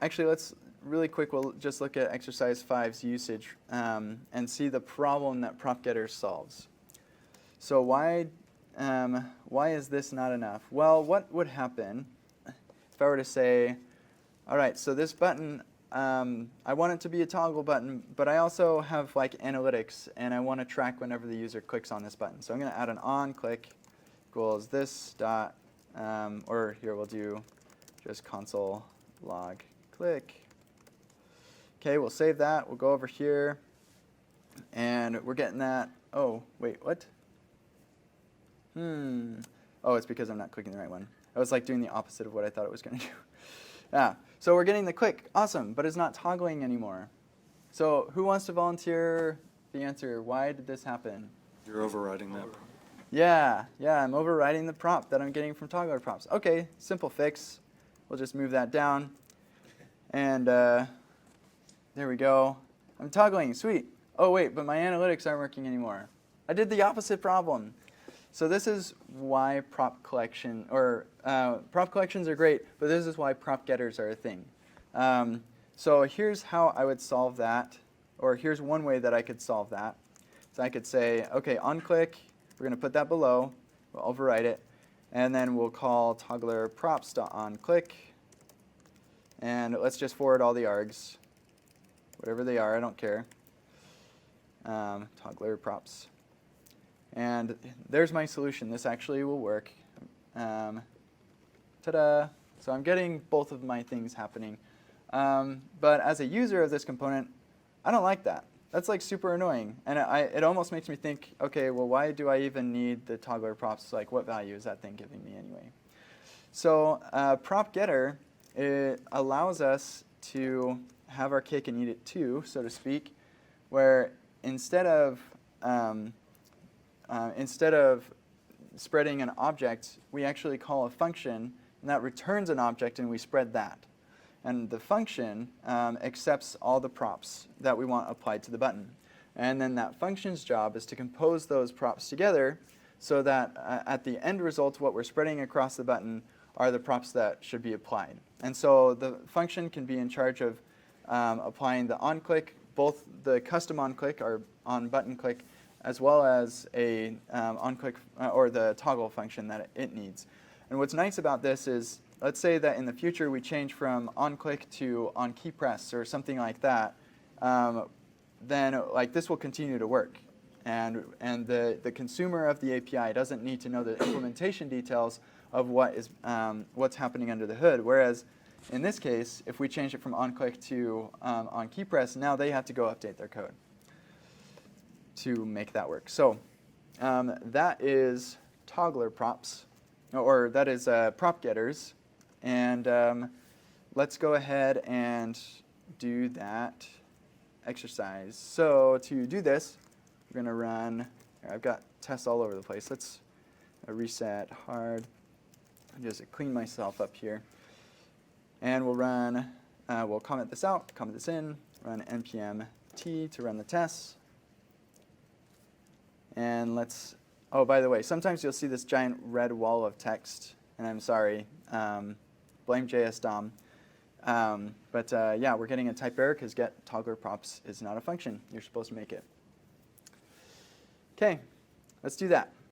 actually, let's really quick, we'll just look at exercise 5's usage and see the problem that PropGetter solves. So why is this not enough? Well, what would happen if I were to say, all right, so this button, I want it to be a toggle button, but I also have like analytics, and I want to track whenever the user clicks on this button. So I'm going to add an on click equals this dot, or here we'll do just console log click. Okay, we'll save that. We'll go over here, and we're getting that. Oh, wait, what? Oh, it's because I'm not clicking the right one. I was like doing the opposite of what I thought it was going to do. Yeah, so we're getting the click. Awesome, but it's not toggling anymore. So who wants to volunteer the answer? Why did this happen? You're overriding that. Yeah, I'm overriding the prompt that I'm getting from toggler prompts. Okay, simple fix. We'll just move that down. And there we go. I'm toggling, sweet. Oh wait, but my analytics aren't working anymore. I did the opposite problem. So this is why prop collections are great, but this is why prop getters are a thing. So here's how I would solve that, or here's one way that I could solve that. So I could say, okay, on click, we're going to put that below, we'll overwrite it, and then we'll call toggler props.onClick, and let's just forward all the args, whatever they are, I don't care. Toggler props. And there's my solution. This actually will work. Ta-da! So I'm getting both of my things happening. But as a user of this component, I don't like that. That's like super annoying. And it almost makes me think, okay, well, why do I even need the toggler props? Like, what value is that thing giving me anyway? So PropGetter, it allows us to have our cake and eat it too, so to speak, where instead of spreading an object, we actually call a function, and that returns an object, and we spread that. And the function accepts all the props that we want applied to the button. And then that function's job is to compose those props together so that at the end result, what we're spreading across the button are the props that should be applied. And so the function can be in charge of applying the on-click, both the custom on-click or on-button click, as well as a on-click or the toggle function that it needs. And what's nice about this is, let's say that in the future we change from on-click to on-key press or something like that, then like this will continue to work. And the consumer of the API doesn't need to know the implementation details of what's happening under the hood. Whereas in this case, if we change it from on-click to on-key press, now they have to go update their code to make that work. So that is toggler props, or that is prop getters. And let's go ahead and do that exercise. So to do this, we're going to run, I've got tests all over the place. Let's reset hard, just clean myself up here. And we'll run, we'll comment this out, comment this in, run npm t to run the tests. And let's, oh, by the way, sometimes you'll see this giant red wall of text, and I'm sorry, blame JS DOM. But yeah, we're getting a type error because get toggler props is not a function. You're supposed to make it. Okay, let's do that.